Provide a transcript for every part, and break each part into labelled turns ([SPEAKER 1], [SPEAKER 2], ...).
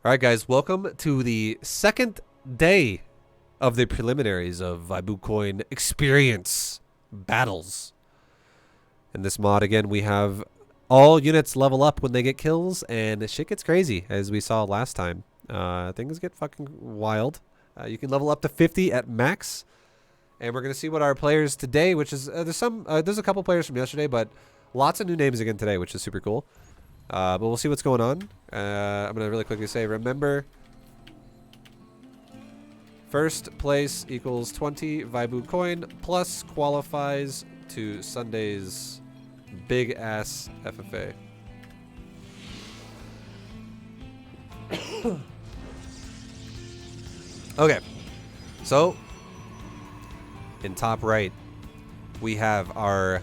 [SPEAKER 1] All right, guys, welcome to the second day of the preliminaries of ViBU Coin Experience Battles. In this mod, again, we have all units level up when they get kills, and shit gets crazy, as we saw last time. Things get fucking wild. You can level up to 50 at max, and we're going to see what our players today, which is, there's a couple players from yesterday, but lots of new names again today, which is super cool. But we'll see what's going on. I'm going to really quickly say, remember, first place equals 20 ViBU coin plus qualifies to Sunday's big ass FFA. Okay, so in top right, we have our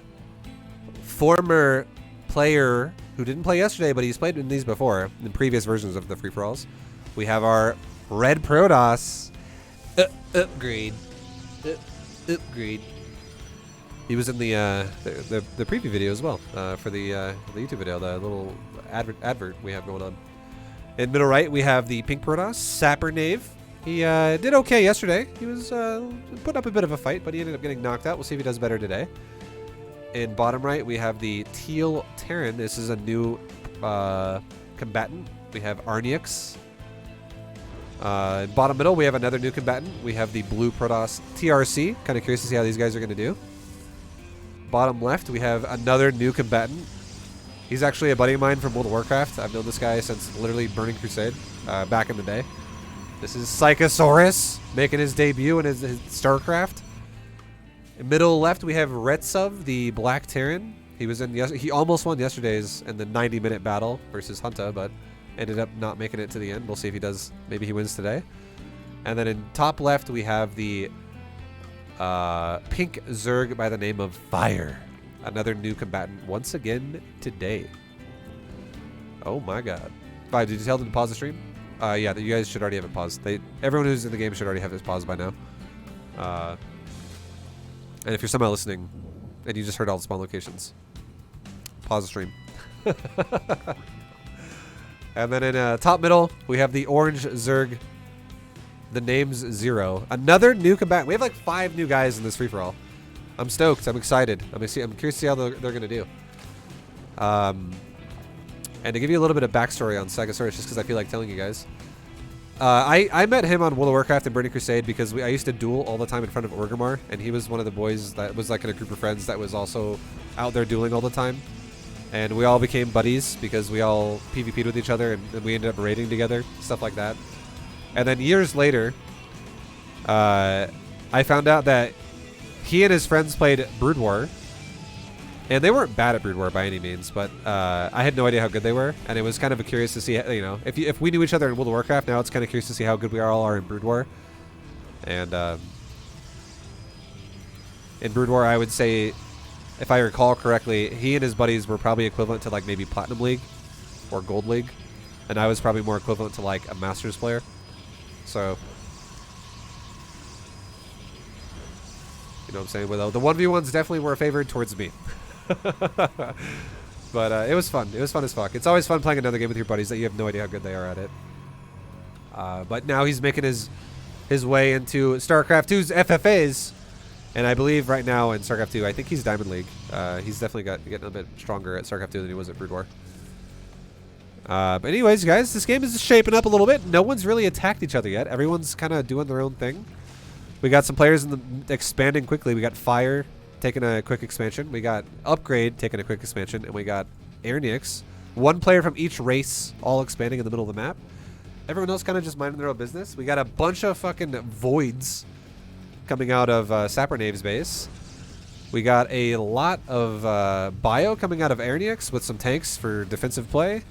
[SPEAKER 1] former player who didn't play yesterday, but he's played in these before, in previous versions of the free-for-alls. We have our Red Protoss upgrade. Upgrade. He was in the preview video as well, for the YouTube video, the little advert we have going on. In middle right, we have the Pink Protoss, Sapper Knave. He did okay yesterday. He was putting up a bit of a fight, but he ended up getting knocked out. We'll see if he does better today. In bottom right, we have the Teal Terran. This is a new combatant. We have Arnix. In bottom middle, we have another new combatant. We have the Blue Protoss TRC. Kind of curious to see how these guys are going to do. Bottom left, we have another new combatant. He's actually a buddy of mine from World of Warcraft. I've known this guy since literally Burning Crusade back in the day. This is Psychosaurus making his debut in his StarCraft. In middle left, we have Retsov, the Black Terran. He was in. He almost won yesterday's in the 90-minute battle versus Hunta, but ended up not making it to the end. We'll see if he does. Maybe he wins today. And then in top left, we have the Pink Zerg by the name of Fire. Another new combatant once again today. Oh my god. Did you tell them to pause the stream? Yeah, you guys should already have it paused. Everyone who's in the game should already have this paused by now. And if you're somehow listening and you just heard all the spawn locations, pause the stream. And then in top middle, we have the Orange Zerg. The name's Zero. Another new combatant. We have like 5 new guys in this free-for-all. I'm stoked. I'm excited. I'm curious to see how they're going to do. And to give you a little bit of backstory on Psychosaurus, just because I feel like telling you guys. I met him on World of Warcraft and Burning Crusade because I used to duel all the time in front of Orgrimmar, and he was one of the boys that was like in a group of friends that was also out there dueling all the time. And we all became buddies because we all PvP'd with each other, and we ended up raiding together, stuff like that. And then years later, I found out that he and his friends played Brood War. And they weren't bad at Brood War by any means, but I had no idea how good they were, and it was kind of curious to see, you know, if we knew each other in World of Warcraft, now it's kind of curious to see how good we all are in Brood War. And in Brood War, I would say, if I recall correctly, he and his buddies were probably equivalent to like maybe Platinum League or Gold League, and I was probably more equivalent to like a Masters player. So, you know what I'm saying? Well, the 1v1s definitely were favored towards me. But it was fun. It was fun as fuck. It's always fun playing another game with your buddies that you have no idea how good they are at it. But now he's making his way into StarCraft 2's FFAs, and I believe right now in StarCraft 2, I think he's Diamond League. He's definitely getting a bit stronger at StarCraft 2 than he was at Brood War. But anyways, guys, this game is shaping up a little bit. No one's really attacked each other yet. Everyone's kind of doing their own thing. We got some players expanding quickly. We got Fire taking a quick expansion. We got Upgrade taking a quick expansion, and we got Arnix. One player from each race all expanding in the middle of the map. Everyone else kind of just minding their own business. We got a bunch of fucking voids coming out of Sapper Knave's base. We got a lot of bio coming out of Arnix with some tanks for defensive play.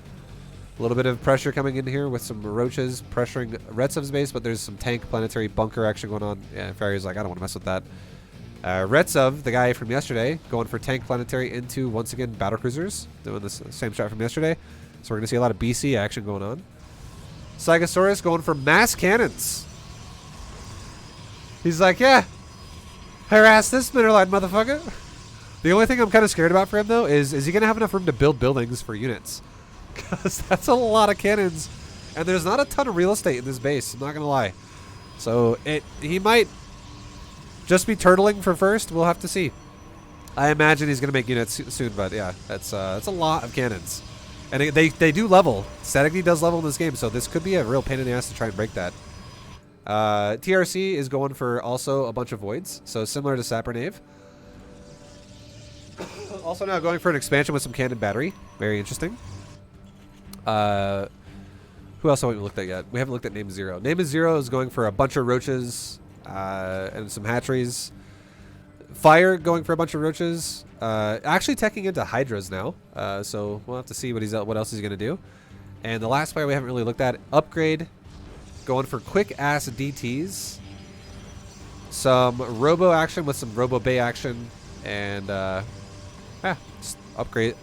[SPEAKER 1] A little bit of pressure coming in here with some roaches pressuring Retsov's base, but there's some tank planetary bunker action going on. Yeah, Farry's like, I don't want to mess with that. Retsov, the guy from yesterday, going for tank planetary into, once again, battle cruisers, doing the same strat from yesterday. So we're going to see a lot of BC action going on. Psychosaurus going for mass cannons. He's like, yeah, harass this Minerline motherfucker. The only thing I'm kind of scared about for him, though, is he going to have enough room to build buildings for units? Because that's a lot of cannons And there's not a ton of real estate in this base, I'm not going to lie. So he might just be turtling for first. We'll have to see. I imagine he's going to make units soon, but yeah, that's a lot of cannons. And they do level. Static D does level in this game, so this could be a real pain in the ass to try and break that. TRC is going for also a bunch of voids, so similar to Sapper Knave. Also now going for an expansion with some cannon battery. Very interesting. Who else haven't we looked at yet? We haven't looked at Name Zero. Name Zero is going for a bunch of roaches and some hatcheries. Fire going for a bunch of roaches. Actually teching into hydras now. So we'll have to see what else he's going to do. And the last player we haven't really looked at, Upgrade, going for quick ass DTs. Some robo action with some robo bay action. And just upgrade.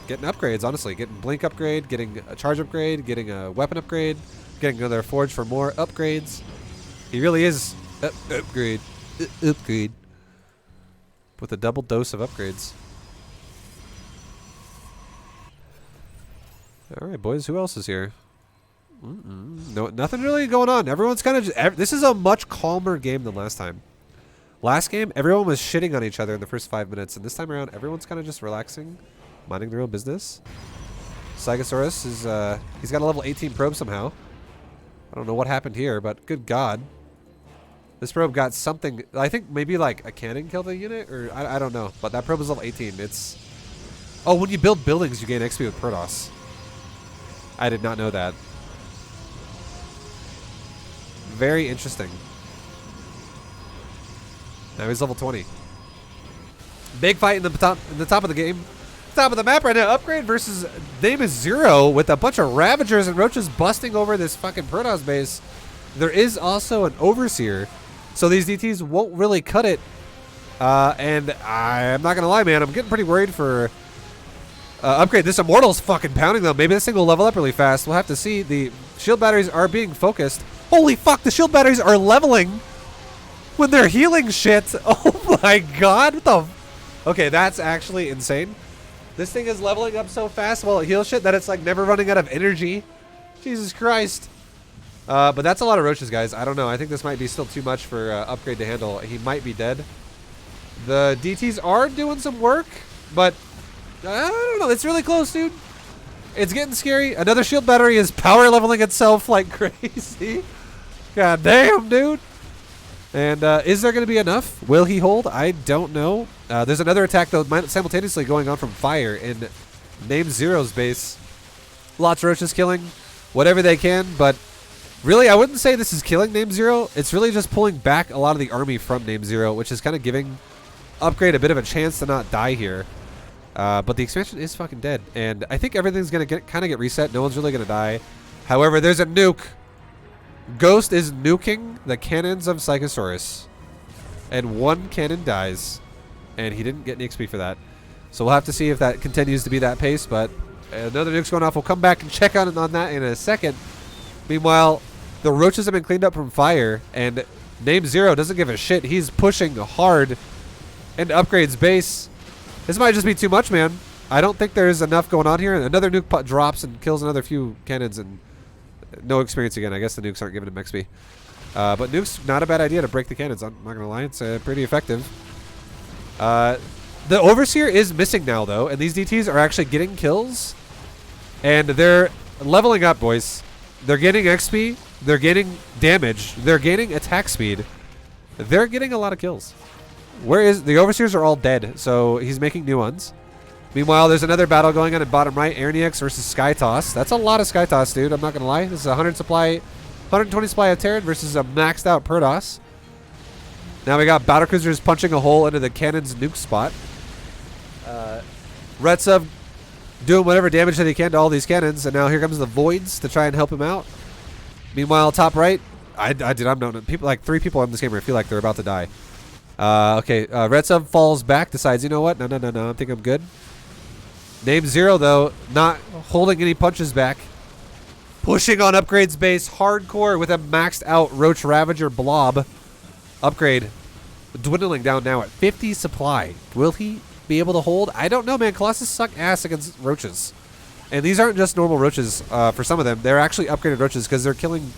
[SPEAKER 1] Getting upgrades, honestly. Getting blink upgrade, getting a charge upgrade, getting a weapon upgrade, getting another forge for more upgrades. He really is upgrade. Upgrade. With a double dose of upgrades. All right, boys. Who else is here? No, nothing really going on. Everyone's kind of. This is a much calmer game than last time. Last game, everyone was shitting on each other in the first 5 minutes, and this time around, everyone's kind of just relaxing, minding their own business. Psychosaurus is. He's got a level 18 probe somehow. I don't know what happened here, but good God. This probe got something, I think maybe like a cannon killed the unit, or I don't know. But that probe is level 18. It's, oh, when you build buildings, you gain XP with Protoss. I did not know that. Very interesting. Now he's level 20. Big fight in the top of the game. Top of the map right now. Upgrade versus Name is Zero with a bunch of Ravagers and Roaches busting over this fucking Protoss base. There is also an Overseer. So these DTs won't really cut it. And I'm not going to lie, man. I'm getting pretty worried for Upgrade. This Immortal's fucking pounding them. Maybe this thing will level up really fast. We'll have to see. The shield batteries are being focused. Holy fuck, the shield batteries are leveling when they're healing shit. Oh my God. What the... Okay, that's actually insane. This thing is leveling up so fast while it heals shit that it's like never running out of energy. Jesus Christ. But that's a lot of roaches, guys. I don't know. I think this might be still too much for Upgrade to handle. He might be dead. The DTs are doing some work, but I don't know. It's really close, dude. It's getting scary. Another shield battery is power leveling itself like crazy. God damn, dude. And is there going to be enough? Will he hold? I don't know. There's another attack, though, simultaneously going on from Fire in Name Zero's base. Lots of roaches killing whatever they can, but really, I wouldn't say this is killing Name Zero. It's really just pulling back a lot of the army from Name Zero, which is kind of giving Upgrade a bit of a chance to not die here. But the expansion is fucking dead, and I think everything's going to kind of get reset. No one's really going to die. However, there's a nuke. Ghost is nuking the cannons of Psychosaurus, and one cannon dies, and he didn't get any XP for that. So we'll have to see if that continues to be that pace, but another nuke's going off. We'll come back and check on that in a second. Meanwhile, the roaches have been cleaned up from Fire, and Name Zero doesn't give a shit. He's pushing hard into Upgrade's base. This might just be too much, man. I don't think there's enough going on here. Another nuke drops and kills another few cannons, and no experience again. I guess the nukes aren't giving him XP. But nukes, not a bad idea to break the cannons. I'm not going to lie. It's pretty effective. The Overseer is missing now, though, and these DTs are actually getting kills. And they're leveling up, boys. They're getting XP. They're getting damage. They're gaining attack speed. They're getting a lot of kills. Where is... The Overseers are all dead, so he's making new ones. Meanwhile, there's another battle going on in bottom right. Airnex versus Skytoss. That's a lot of Skytoss, dude. I'm not going to lie. This is 120 supply of Terran versus a maxed out Protoss. Now we got battlecruisers punching a hole into the cannon's nuke spot. Retsuv doing whatever damage that he can to all these cannons, and now here comes the Voids to try and help him out. Meanwhile, top right, I'm known people like 3 people in this game. I feel like they're about to die. Okay, Retsuv falls back, decides, you know what? No, I think I'm good. Name Zero, though, not holding any punches back. Pushing on Upgrade's base hardcore with a maxed out Roach Ravager blob. Upgrade dwindling down now at 50 supply. Will he be able to hold? I don't know, man. Colossus suck ass against Roaches. And these aren't just normal roaches for some of them. They're actually upgraded roaches because they're killing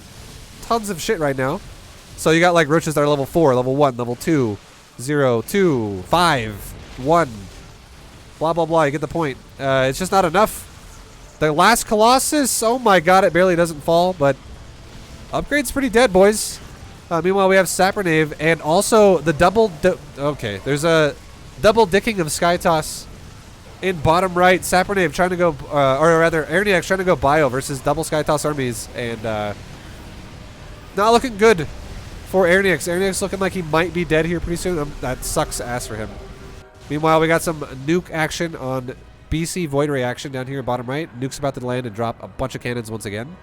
[SPEAKER 1] tons of shit right now. So you got like roaches that are level 4, level 1, level 2, 0, 2, 5, 1. Blah, blah, blah. You get the point. It's just not enough. The last Colossus, oh my god, it barely doesn't fall, but upgrade's pretty dead, boys. Meanwhile, we have Sapernave and also the double... okay, there's a double dicking of Skytoss in bottom right. Sapernave trying to go... or rather, Airnex trying to go bio versus double Skytoss armies, and not looking good for Airnex. Airnex looking like he might be dead here pretty soon. That sucks ass for him. Meanwhile, we got some nuke action on BC Void Ray action down here bottom right. Nuke's about to land and drop a bunch of cannons once again.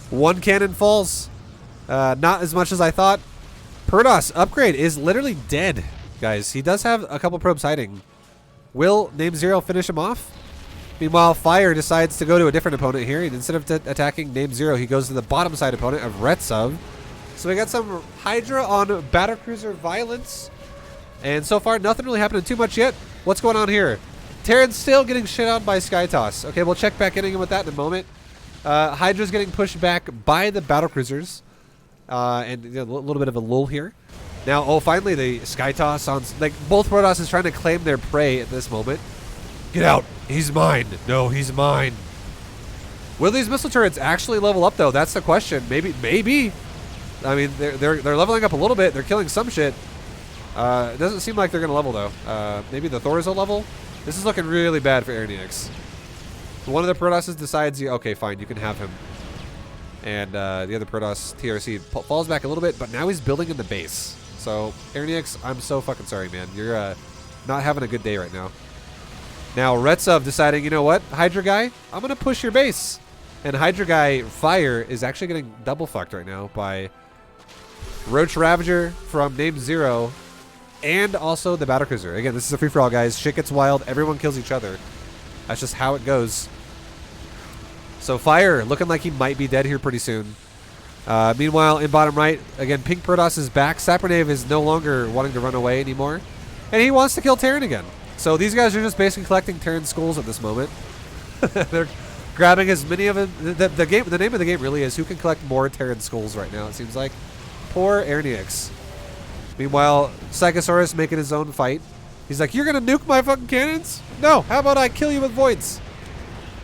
[SPEAKER 1] One cannon falls. Not as much as I thought. Perdos upgrade is literally dead, guys. He does have a couple probes hiding. Will Name Zero finish him off? Meanwhile, Fire decides to go to a different opponent here. And instead of attacking Name Zero, he goes to the bottom side opponent of Retsov. So we got some Hydra on Battlecruiser Violence. And so far, nothing really happening too much yet. What's going on here? Terran's still getting shit on by Skytoss. Okay, we'll check back in with that in a moment. Hydra's getting pushed back by the Battlecruisers. And a little bit of a lull here. Now, oh, finally, the Skytoss on... like, both Protoss is trying to claim their prey at this moment. Get out. He's mine. No, he's mine. Will these missile turrets actually level up, though? That's the question. Maybe. Maybe. I mean, they're leveling up a little bit. They're killing some shit. It doesn't seem like they're going to level, though. Maybe the Thors will level. This is looking really bad for Airnex. One of the Protosses decides, okay, fine, you can have him. And the other Protoss, TRC, falls back a little bit, but now he's building in the base. So, Airnex, I'm so fucking sorry, man. You're not having a good day right now. Now, Retsov deciding, you know what, Hydra guy, I'm going to push your base. And Hydra guy, Fire, is actually getting double fucked right now by Roach Ravager from Name Zero and also the Battlecruiser. Again, this is a free-for-all, guys. Shit gets wild. Everyone kills each other. That's just how it goes. So Fire looking like he might be dead here pretty soon. Meanwhile, in bottom right, again, Pink Protoss is back. Sapernave is no longer wanting to run away anymore. And he wants to kill Terran again. So these guys are just basically collecting Terran skulls at this moment. They're grabbing as many of them. The name of the game really is who can collect more Terran skulls right now, it seems like. Poor Airnex. Meanwhile, Psychosaurus making his own fight. He's like, you're going to nuke my fucking cannons? No, how about I kill you with voids?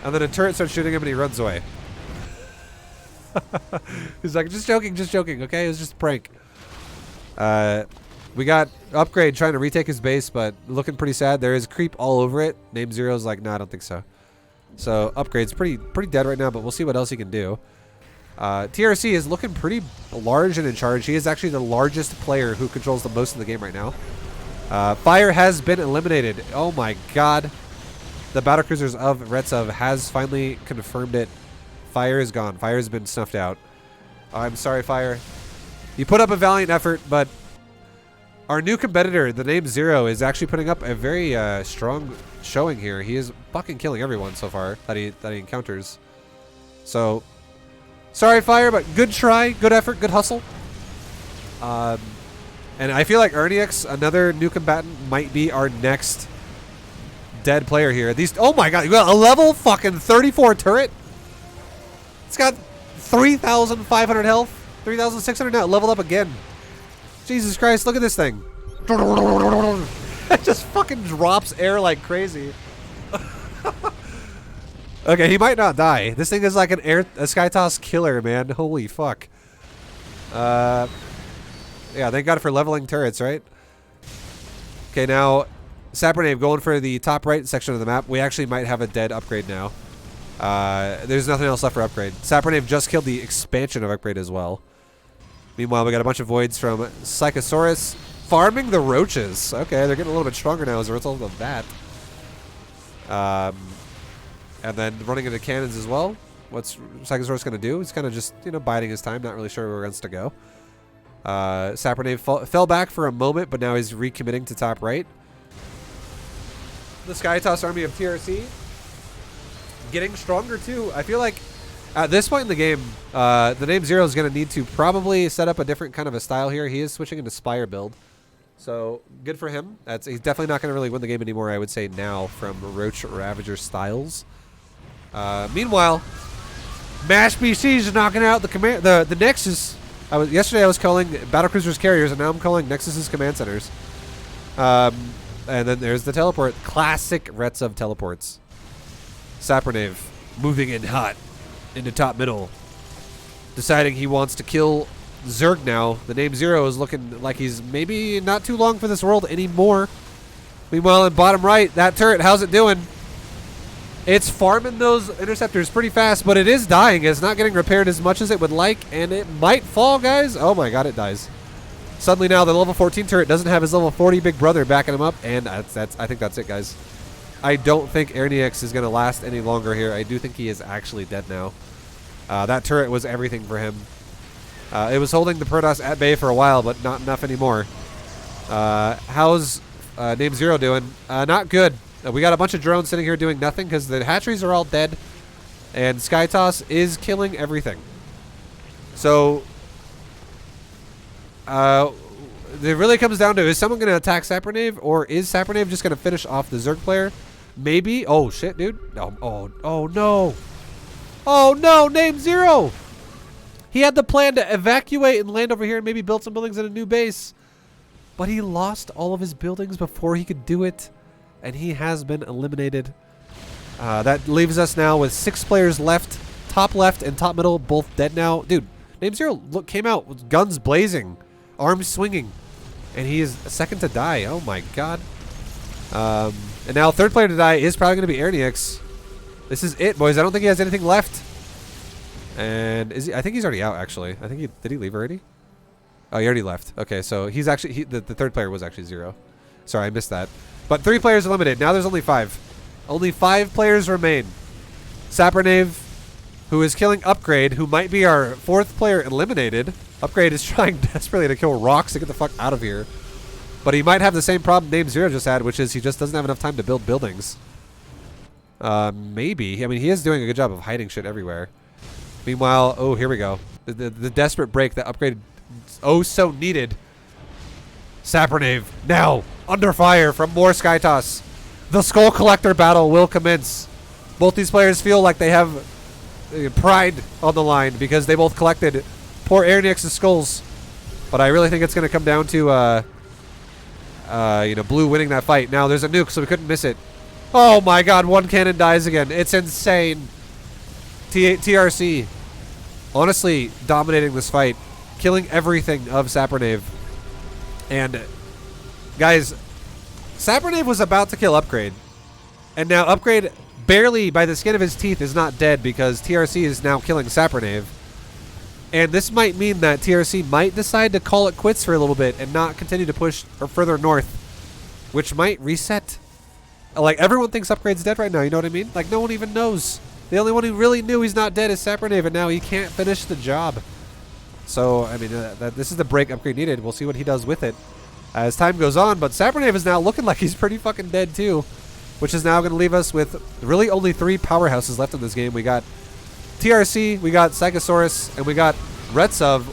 [SPEAKER 1] And then a turret starts shooting him and he runs away. He's like, just joking, okay? It was just a prank. We got Upgrade trying to retake his base, but looking pretty sad. There is creep all over it. Name Zero's like, nah, I don't think so. So Upgrade's pretty dead right now, but we'll see what else he can do. TRC is looking pretty large and in charge. He is actually the largest player who controls the most of the game right now. Fire has been eliminated. Oh my god. The Battlecruisers of Retsov has finally confirmed it. Fire is gone. Fire has been snuffed out. I'm sorry, Fire. You put up a valiant effort, but our new competitor, the Name Zero, is actually putting up a very strong showing here. He is fucking killing everyone so far that he encounters. So, sorry, Fire, but good try, good effort, good hustle. And I feel like Airnex, another new combatant, might be our next dead player here. These, oh my god, you got a level fucking 34 turret. It's got 3,500 health, 3,600 now. Leveled up again. Jesus Christ, look at this thing. It just fucking drops air like crazy. Okay, he might not die. This thing is like a Skytoss killer, man. Holy fuck. Yeah, thank God for leveling turrets, right? Okay, now Sapernave going for the top right section of the map. We actually might have a dead Upgrade now. There's nothing else left for Upgrade. Sapernave just killed the expansion of Upgrade as well. Meanwhile, we got a bunch of voids from Psychosaurus farming the roaches. Okay, they're getting a little bit stronger now as a result of that. And then running into cannons as well. What's Psychosaurus going to do? He's kind of just, you know, biding his time, not really sure where he wants to go. Sapernave fell back for a moment, but now he's recommitting to top right. The Skytoss army of TRC getting stronger too. I feel like at this point in the game, the Name Zero is going to need to probably set up a different kind of a style here. He is switching into Spire build. So good for him. He's definitely not going to really win the game anymore, I would say, now from Roach Ravager styles. Meanwhile, Mash BC is knocking out the Nexus. Yesterday I was calling battlecruisers carriers, and now I'm calling Nexus's command centers. And then there's the teleport. Classic Retsov teleports. Sapernev moving in hot into top middle, deciding he wants to kill Zerg now. The name Zero is looking like he's maybe not too long for this world anymore. Meanwhile, in bottom right, that turret, how's it doing? It's farming those interceptors pretty fast, but it is dying. It's not getting repaired as much as it would like, and it might fall, guys. Oh my god, it dies. Suddenly now the level 14 turret doesn't have his level 40 big brother backing him up, and I think that's it, guys. I don't think Erniex is going to last any longer here. I do think he is actually dead now. That turret was everything for him. It was holding the Protoss at bay for a while, but not enough anymore. How's Name Zero doing? Not good. We got a bunch of drones sitting here doing nothing because the hatcheries are all dead, and Skytoss is killing everything. So, it really comes down to, is someone going to attack Sapernev, or is Sapernev just going to finish off the Zerg player? Maybe. Oh, shit, dude. Oh, no. Oh, no, Name Zero. He had the plan to evacuate and land over here and maybe build some buildings in a new base. But he lost all of his buildings before he could do it. And he has been eliminated. That leaves us now with 6 players left. Top left and top middle both dead now. Dude, Name Zero came out with guns blazing, arms swinging, and he is second to die. Oh my god. And now third player to die is probably going to be Erniex. This is it, boys. I don't think he has anything left. And is he? I think he's already out, actually. I think did he leave already? Oh, he already left. Okay, so he's actually the third player was actually 0. Sorry, I missed that. But 3 players eliminated. Now there's only 5. Only 5 players remain. Sapernev, who is killing Upgrade, who might be our 4th player eliminated. Upgrade is trying desperately to kill Rocks to get the fuck out of here. But he might have the same problem Name Zero just had, which is he just doesn't have enough time to build buildings. Maybe. I mean, he is doing a good job of hiding shit everywhere. Meanwhile, oh, here we go. The desperate break that Upgrade so needed. Sapernev now under fire from more Skytoss. The Skull Collector battle will commence. Both these players feel like they have pride on the line because they both collected poor Ernix's skulls. But I really think it's going to come down to Blue winning that fight. Now there's a nuke, so we couldn't miss it. Oh my god, 1 cannon dies again. It's insane. TRC honestly dominating this fight, killing everything of Sapernev. And guys, Sapernev was about to kill Upgrade, and now Upgrade barely by the skin of his teeth is not dead because TRC is now killing Sapernev. And this might mean that TRC might decide to call it quits for a little bit and not continue to push further north, which might reset. Like, everyone thinks Upgrade's dead right now, you know what I mean? Like, no one even knows. The only one who really knew he's not dead is Sapernev, and now he can't finish the job. So, I mean, this is the break Upgrade needed. We'll see what he does with it as time goes on. But Sapernev is now looking like he's pretty fucking dead too, which is now going to leave us with really only 3 powerhouses left in this game. We got TRC, we got Psychosaurus, and we got Retsov.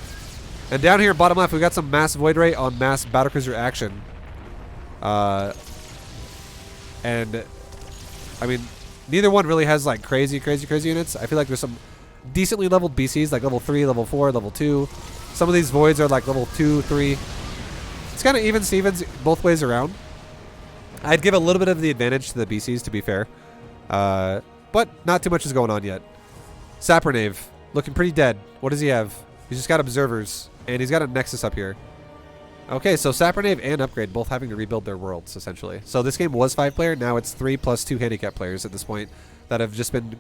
[SPEAKER 1] And down here, bottom left, we got some mass Void Ray on mass Battlecruiser action. And, I mean, neither one really has, like, crazy units. I feel like there's some decently leveled BCs, like level 3, level 4, level 2. Some of these Voids are, like, level 2, 3. It's kind of even Stevens both ways around. I'd give a little bit of the advantage to the BCs, to be fair. But not too much is going on yet. Sapernev, looking pretty dead. What does he have? He's just got Observers, and he's got a Nexus up here. Okay, so Sapernev and Upgrade both having to rebuild their worlds, essentially. So this game was 5-player. Now it's 3 plus 2 handicap players at this point that have just been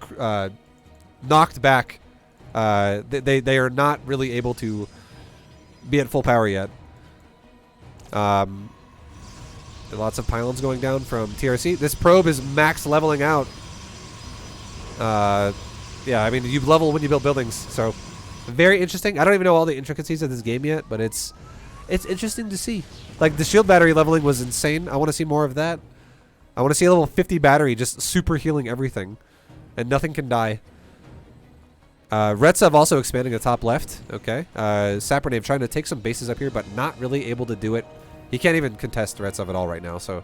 [SPEAKER 1] knocked back. They are not really able to be at full power yet. Lots of pylons going down from TRC. This probe is max leveling out. Yeah, I mean, you level when you build buildings, so very interesting. I don't even know all the intricacies of this game yet, but it's interesting to see. Like, the shield battery leveling was insane. I want to see more of that. I want to see a level 50 battery just super healing everything, and nothing can die. Retsov also expanding the top left. Okay. Sapernev trying to take some bases up here, but not really able to do it. He can't even contest Retsov at all right now, so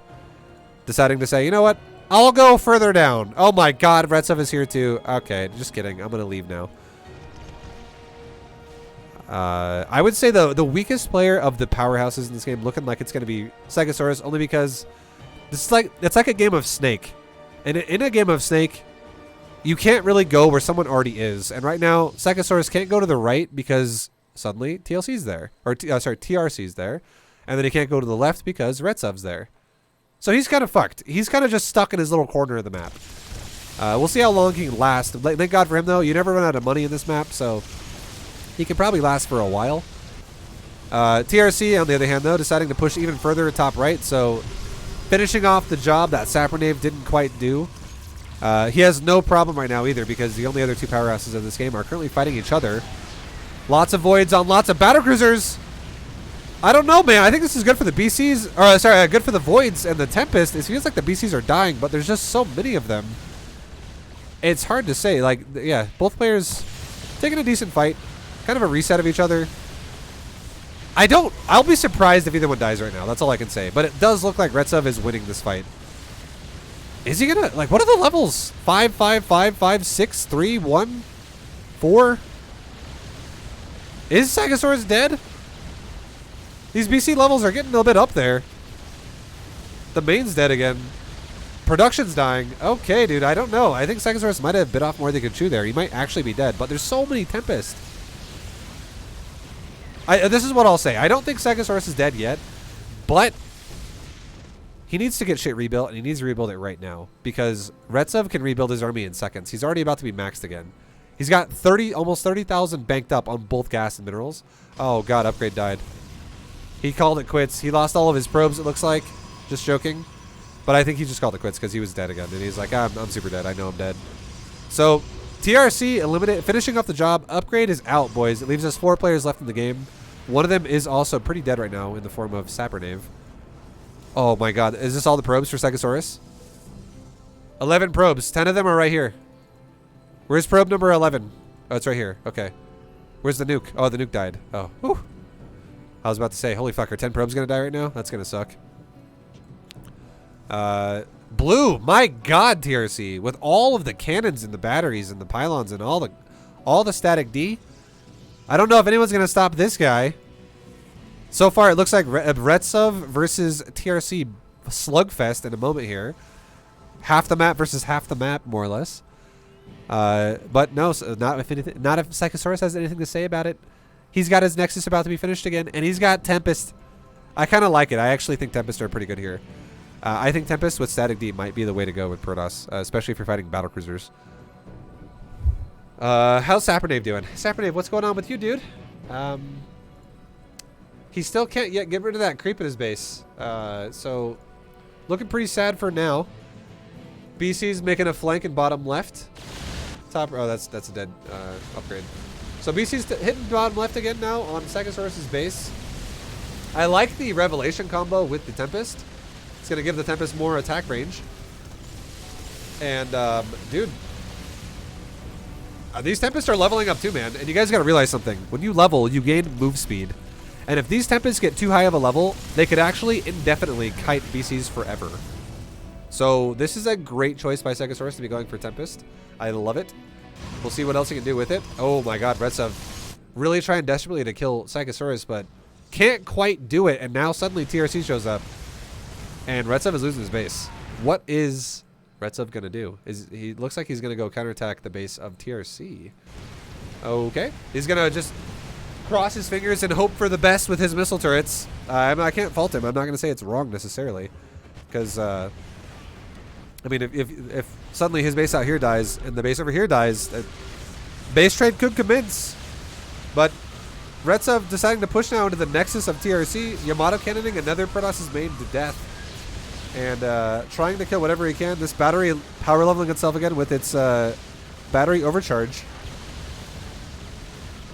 [SPEAKER 1] deciding to say, you know what? I'll go further down. Oh my god, Retsov is here too. Okay, just kidding. I'm going to leave now. I would say the weakest player of the powerhouses in this game looking like it's going to be Stegosaurus, only because this is like, it's like a game of Snake. And in a game of Snake, you can't really go where someone already is. And right now, Stegosaurus can't go to the right because suddenly TLC's there. Or, TRC's there. And then he can't go to the left because Retsov's there. So he's kind of fucked. He's kind of just stuck in his little corner of the map. We'll see how long he can last. Thank God for him, though. You never run out of money in this map, so he can probably last for a while. TRC, on the other hand, though, deciding to push even further top right, so finishing off the job that Sapernave didn't quite do. He has no problem right now either, because the only other two powerhouses in this game are currently fighting each other. Lots of voids on lots of battlecruisers. I don't know, man. I think this is good for the BCs. Or, sorry, good for the voids and the Tempest. It feels like the BCs are dying, but there's just so many of them. It's hard to say. Like, yeah, both players taking a decent fight. Kind of a reset of each other. I'll be surprised if either one dies right now. That's all I can say. But it does look like Retsov is winning this fight. Is he gonna, like, what are the levels? 5, 5, 5, 5, 6, 3, 1, 4? Is Stegosaurus dead? These BC levels are getting a little bit up there. The main's dead again. Production's dying. Okay, dude, I don't know. I think Stegosaurus might have bit off more than he could chew there. He might actually be dead, but there's so many Tempest. This is what I'll say. I don't think Stegosaurus is dead yet, but he needs to get shit rebuilt, and he needs to rebuild it right now, because Retsov can rebuild his army in seconds. He's already about to be maxed again. He's got almost 30,000 banked up on both gas and minerals. Oh god, upgrade died. He called it quits. He lost all of his probes, it looks like. Just joking. But I think he just called it quits because he was dead again. And he's like, I'm super dead. I know I'm dead. So, TRC finishing off the job. Upgrade is out, boys. It leaves us 4 players left in the game. One of them is also pretty dead right now in the form of Sapernave. Oh my god. Is this all the probes for Stegosaurus? 11 probes. 10 of them are right here. Where's probe number 11? Oh, it's right here. Okay. Where's the nuke? Oh, the nuke died. Oh. Whew. I was about to say, holy fuck, are 10 probes going to die right now? That's going to suck. Blue, my god, TRC. With all of the cannons and the batteries and the pylons and all the static D. I don't know if anyone's going to stop this guy. So far, it looks like Retsov versus TRC slugfest in a moment here. Half the map versus half the map, more or less. But no, not if Stegosaurus has anything to say about it. He's got his Nexus about to be finished again, and he's got Tempest. I kind of like it. I actually think Tempest are pretty good here. I think Tempest with Static D might be the way to go with Protoss, especially if you're fighting battlecruisers. How's Sapernave doing? Sapernave, what's going on with you, dude? He still can't yet get rid of that creep in his base. So, looking pretty sad for now. BC's making a flank in bottom left. Top. Oh, that's a dead upgrade. So BC's hitting bottom left again now on Stegosaurus' base. I like the Revelation combo with the Tempest. It's going to give the Tempest more attack range. And, dude. These Tempests are leveling up too, man. And you guys got to realize something. When you level, you gain move speed. And if these Tempests get too high of a level, they could actually indefinitely kite BCs forever. So this is a great choice by Stegosaurus to be going for Tempest. I love it. We'll see what else he can do with it. Oh my god, Retsov really trying desperately to kill Stegosaurus, but can't quite do it. And now suddenly TRC shows up. And Retsov is losing his base. What is Retsov going to do? He looks like he's going to go counterattack the base of TRC. Okay. He's going to just cross his fingers and hope for the best with his missile turrets. I can't fault him. I'm not going to say it's wrong necessarily. Because, I mean, if suddenly his base out here dies and the base over here dies, base trade could commence. But Retsov deciding to push now into the nexus of TRC, Yamato cannoning another Protoss' main to death. And trying to kill whatever he can. This battery power leveling itself again with its battery overcharge.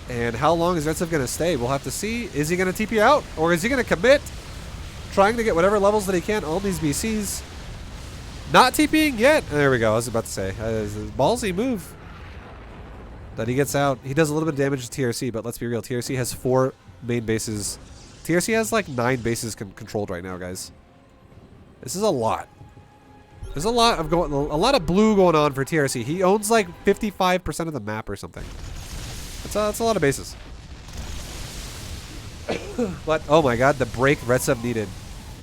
[SPEAKER 1] And how long is Retsov going to stay? We'll have to see. Is he going to TP out? Or is he going to commit? Trying to get whatever levels that he can on these BCs. Not TPing yet. There we go. I was about to say. Ballsy move. That he gets out. He does a little bit of damage to TRC, but let's be real. TRC has 4 main bases. TRC has like 9 bases controlled right now, guys. This is a lot. There's a lot of blue going on for TRC. He owns like 55% of the map or something. That's a lot of bases. But oh my god, the break Retsev needed.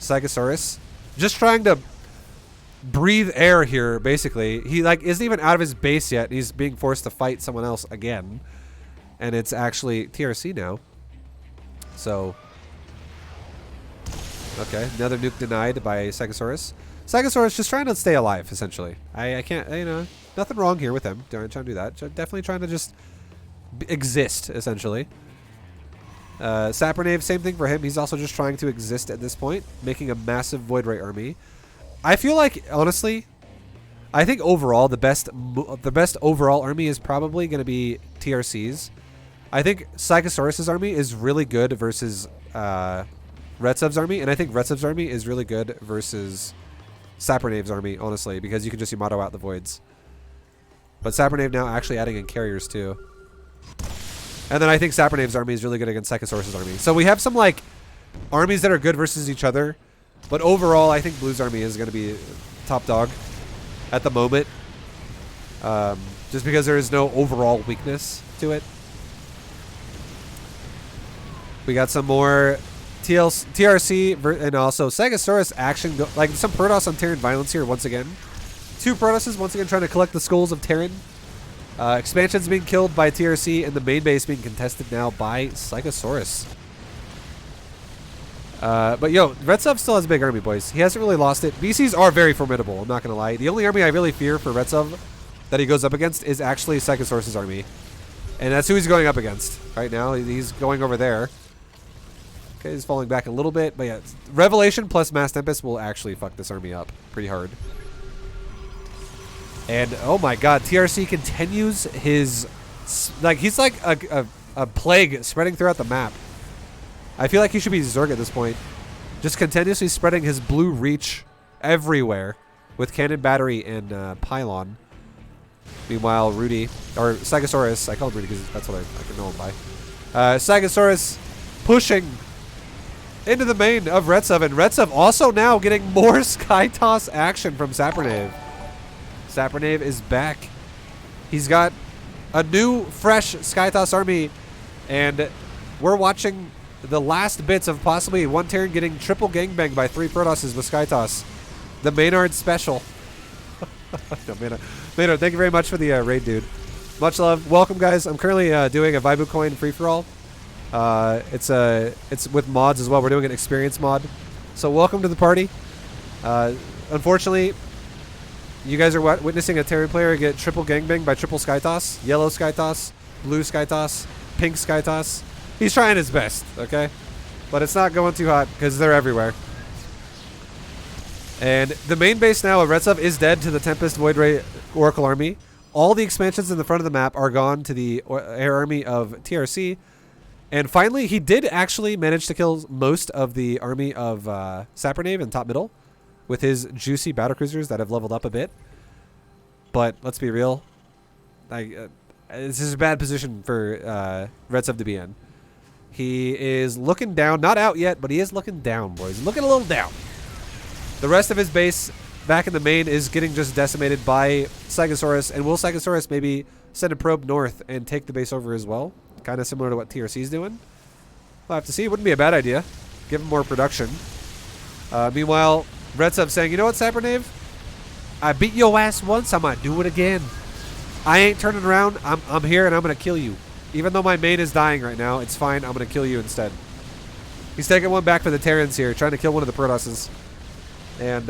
[SPEAKER 1] Psychosaurus just trying to breathe air here. Basically, he like isn't even out of his base yet. He's being forced to fight someone else again, and it's actually TRC now. So okay, another nuke denied by Psychosaurus. Psychosaurus just trying to stay alive, essentially. I can't, you know, nothing wrong here with him. Trying to do that. Definitely trying to just exist, essentially. Sapernave, same thing for him. He's also just trying to exist at this point, making a massive Void Ray army. I feel like, honestly, I think overall the best overall army is probably going to be TRC's. I think Psychosaurus' army is really good versus Retsev's army, and I think Retsev's army is really good versus Sapernave's army, honestly, because you can just Yamato out the voids. But Sapernave now actually adding in carriers too. And then I think Sapernave's army is really good against Psychosaurus' army. So we have some like armies that are good versus each other, but overall I think Blue's army is going to be top dog at the moment, just because there is no overall weakness to it. We got some more TRC and also Psychosaurus action, like some Protoss on Terran violence here once again. Two Protosses once again trying to collect the skulls of Terran. Expansions being killed by TRC and the main base being contested now by Psychosaurus. But yo, Retsev still has a big army, boys. He hasn't really lost it. BCs are very formidable, I'm not going to lie. The only army I really fear for Retsev that he goes up against is actually Psychosaurus' army. And that's who he's going up against right now. He's going over there. Okay, he's falling back a little bit, but yeah, Revelation plus Mass Tempest will actually fuck this army up pretty hard. And oh my god, TRC continues his, like, he's like a plague spreading throughout the map. I feel like he should be Zerg at this point. Just continuously spreading his blue reach everywhere with Cannon Battery and Pylon. Meanwhile, Rudy, or Psychosaurus, I call him Rudy because that's what I can know him by. Psychosaurus pushing into the main of Retsev, and Retsev also now getting more Sky Toss action from Sapernave. Sapernave is back. He's got a new, fresh Sky Toss army, and we're watching the last bits of possibly one Terran getting triple gangbanged by 3 Protosses with Sky Toss. The Maynard special. No, Maynard, thank you very much for the raid, dude. Much love. Welcome, guys. I'm currently doing a ViBU coin free-for-all. It's with mods as well. We're doing an experience mod. So welcome to the party. Unfortunately, you guys are witnessing a Terran player get triple gangbang by triple Sky Toss. Yellow Sky Toss, blue Sky Toss, pink Sky Toss. He's trying his best, okay? But it's not going too hot because they're everywhere. And the main base now of Retsev is dead to the Tempest Void Ray Oracle army. All the expansions in the front of the map are gone to the air army of TRC. And finally, he did actually manage to kill most of the army of Sapernave in top middle with his juicy battlecruisers that have leveled up a bit. But let's be real. This is a bad position for Retsev to be in. He is looking down. Not out yet, but he is looking down, boys. Looking a little down. The rest of his base back in the main is getting just decimated by Psychosaurus. And will Psychosaurus maybe send a probe north and take the base over as well? Kind of similar to what TRC is doing. We'll have to see. It wouldn't be a bad idea. Give him more production. Meanwhile, Retsev saying, you know what, Sapernave? I beat your ass once. I'm going to do it again. I ain't turning around. I'm here and I'm going to kill you. Even though my main is dying right now, it's fine. I'm going to kill you instead. He's taking one back for the Terrans here, trying to kill one of the Protosses. And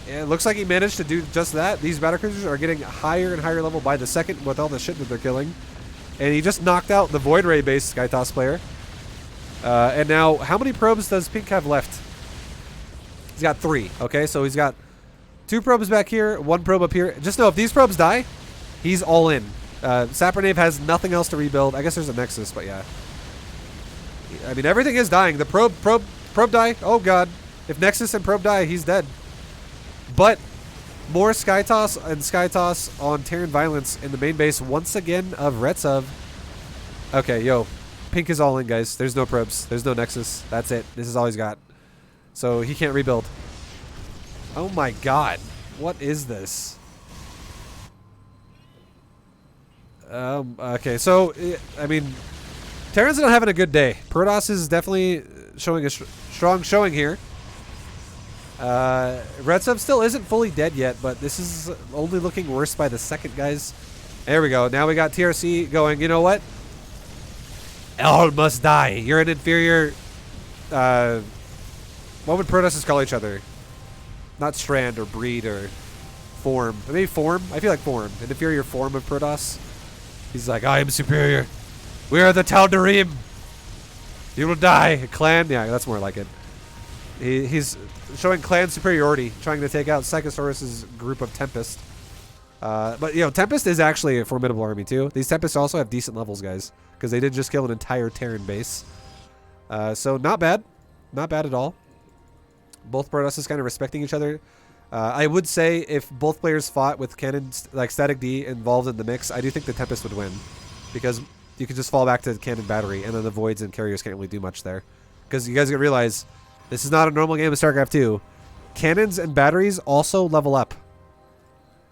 [SPEAKER 1] it looks like he managed to do just that. These battlecruisers are getting higher and higher level by the second with all the shit that they're killing. And he just knocked out the Void Ray-based Sky Toss player. And now, how many probes does Pink have left? He's got 3. Okay, so he's got 2 probes back here, 1 probe up here. Just know, if these probes die, he's all in. Sapernave has nothing else to rebuild. I guess there's a Nexus, but yeah. I mean, everything is dying. The probe die. Oh, God. If Nexus and probe die, he's dead. But more Sky Toss and Sky Toss on Terran Violence in the main base once again of Retsev. Okay, yo. Pink is all in, guys. There's no probes. There's no Nexus. That's it. This is all he's got. So he can't rebuild. Oh my god. What is this? Okay, so, I mean, Terran's not having a good day. Protoss is definitely showing a strong showing here. Retsov still isn't fully dead yet, but this is only looking worse by the second, guys. There we go. Now we got TRC going, you know what? All must die. You're an inferior... what would Protosses call each other? Not strand or breed or form. Maybe form? I feel like form. An inferior form of Protoss. He's like, I am superior. We are the Tal'Darim. You will die. Clan? Yeah, that's more like it. He's showing clan superiority, trying to take out Psychosaurus's group of Tempest. But, you know, Tempest is actually a formidable army, too. These Tempests also have decent levels, guys, because they did just kill an entire Terran base. So, not bad. Not bad at all. Both Protosses kind of respecting each other. I would say if both players fought with cannons, like Static D involved in the mix, I do think the Tempest would win. Because you could just fall back to cannon battery, and then the Voids and Carriers can't really do much there. Because you guys gotta realize, this is not a normal game of StarCraft 2. Cannons and batteries also level up.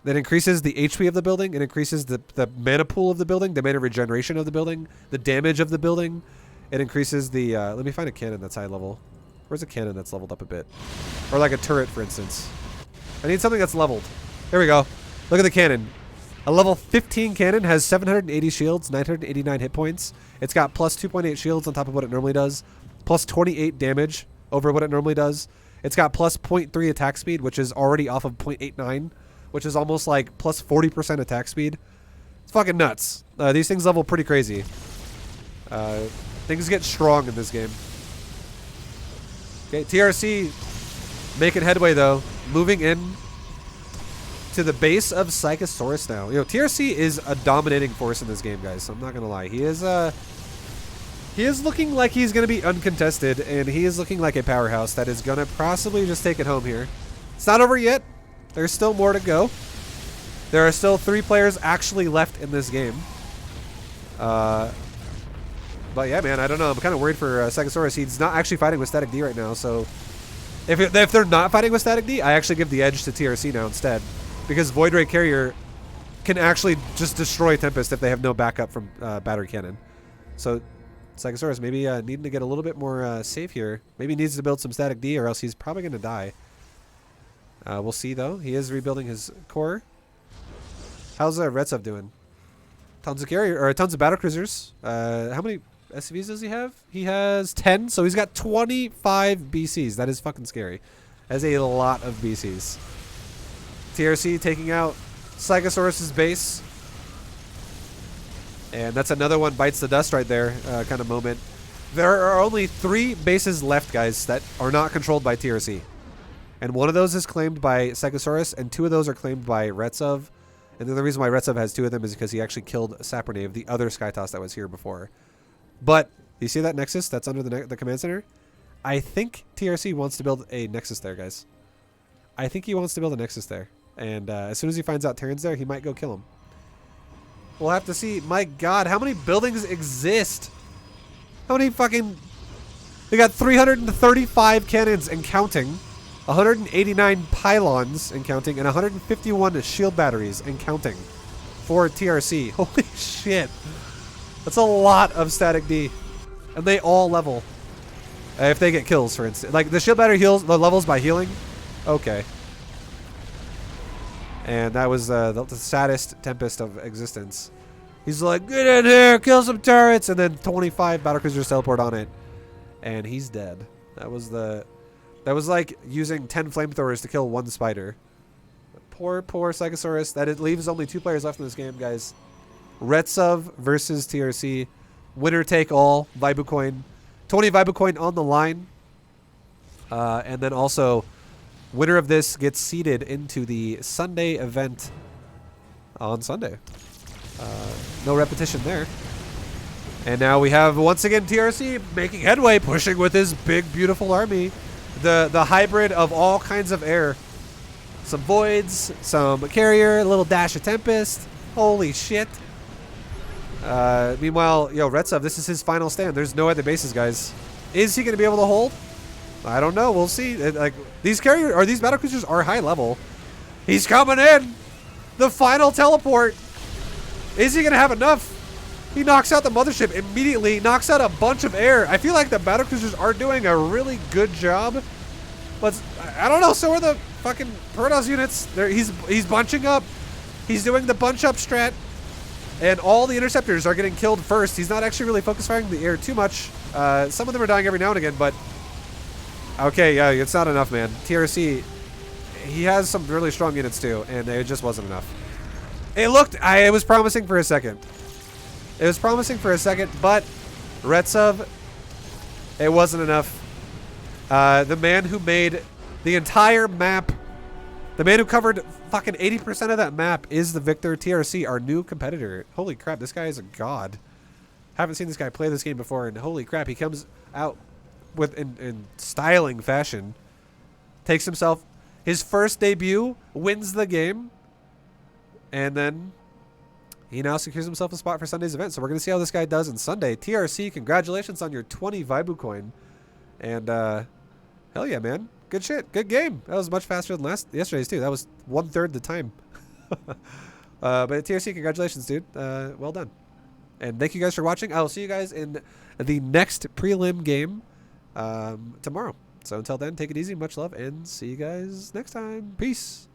[SPEAKER 1] That increases the HP of the building, it increases the mana pool of the building, the mana regeneration of the building, the damage of the building. It increases the, let me find a cannon that's high level. Where's a cannon that's leveled up a bit? Or like a turret, for instance. I need something that's leveled. There we go. Look at the cannon. A level 15 cannon has 780 shields, 989 hit points. It's got plus 2.8 shields on top of what it normally does. Plus 28 damage over what it normally does. It's got plus 0.3 attack speed, which is already off of 0.89, which is almost like plus 40% attack speed. It's fucking nuts. These things level pretty crazy. Things get strong in this game. Okay, TRC making headway though. Moving in to the base of Psychosaurus now. You know, TRC is a dominating force in this game, guys. So I'm not gonna lie. He is looking like he's gonna be uncontested, and he is looking like a powerhouse that is gonna possibly just take it home here. It's not over yet. There's still more to go. There are still 3 players actually left in this game. But yeah, man, I don't know. I'm kind of worried for Psychosaurus. He's not actually fighting with Static D right now, so if they're not fighting with Static D, I actually give the edge to TRC now instead, because Void Ray Carrier can actually just destroy Tempest if they have no backup from Battery Cannon. So Psychosaurus maybe needing to get a little bit more safe here. Maybe he needs to build some Static D, or else he's probably going to die. We'll see, though. He is rebuilding his core. How's Retsov doing? Tons of carrier, or tons of battlecruisers. How many SCVs does he have? He has 10, so he's got 25 BCs. That is fucking scary. That's a lot of BCs. TRC taking out Psychosaurus's base. And that's another one bites the dust right there kind of moment. There are only 3 bases left, guys, that are not controlled by TRC. And one of those is claimed by Psychosaurus, and 2 of those are claimed by Retsov. And the other reason why Retsov has 2 of them is because he actually killed Sapernave, the other Skytoss that was here before. But, you see that Nexus that's under the command center? I think TRC wants to build a Nexus there, guys. I think he wants to build a Nexus there. And as soon as he finds out Terran's there, he might go kill him. We'll have to see. My god, how many buildings exist? How many fucking... They got 335 cannons and counting. 189 pylons and counting. And 151 shield batteries and counting. For TRC. Holy shit. That's a lot of Static D. And they all level. If they get kills, for instance. Like, the shield battery heals the levels by healing. Okay. And that was the saddest Tempest of existence. He's like, get in here, kill some turrets, and then 25 battlecruisers teleport on it. And he's dead. That was like using 10 flamethrowers to kill 1 spider. Poor Psychosaurus. That it leaves only 2 players left in this game, guys. Retsov versus TRC. Winner take all. ViBU coin. 20 ViBU coin on the line. And then also, winner of this gets seeded into the Sunday event on Sunday. No repetition there. And now we have, once again, TRC making headway, pushing with his big, beautiful army. The hybrid of all kinds of air. Some Voids, some Carrier, a little dash of Tempest. Holy shit. Meanwhile, Retsov, this is his final stand. There's no other bases, guys. Is he going to be able to hold? I don't know. We'll see. Like, these battlecruisers are high level. He's coming in. The final teleport. Is he going to have enough? He knocks out the mothership immediately, knocks out a bunch of air. I feel like the battlecruisers are doing a really good job. But I don't know, so are the fucking Protoss units. He's bunching up. He's doing the bunch up strat. And all the interceptors are getting killed first. He's not actually really focus firing the air too much. Some of them are dying every now and again, but... Okay, yeah, it's not enough, man. TRC, he has some really strong units too, and it just wasn't enough. It was promising for a second. It was promising for a second, but Retsov, it wasn't enough. The man who made the entire map, the man who covered fucking 80% of that map is the Victor TRC, our new competitor. Holy crap, this guy is a god. Haven't seen this guy play this game before, and holy crap, he comes out with in styling fashion. Takes himself his first debut, wins the game, and then he now secures himself a spot for Sunday's event. So we're going to see how this guy does on Sunday. TRC, congratulations on your 20 ViBU coin. And hell yeah, man. Good shit. Good game. That was much faster than yesterday's too. That was 1/3 the time. But TRC, congratulations, dude. Well done. And thank you guys for watching. I'll see you guys in the next prelim game tomorrow. So until then, take it easy. Much love. And see you guys next time. Peace.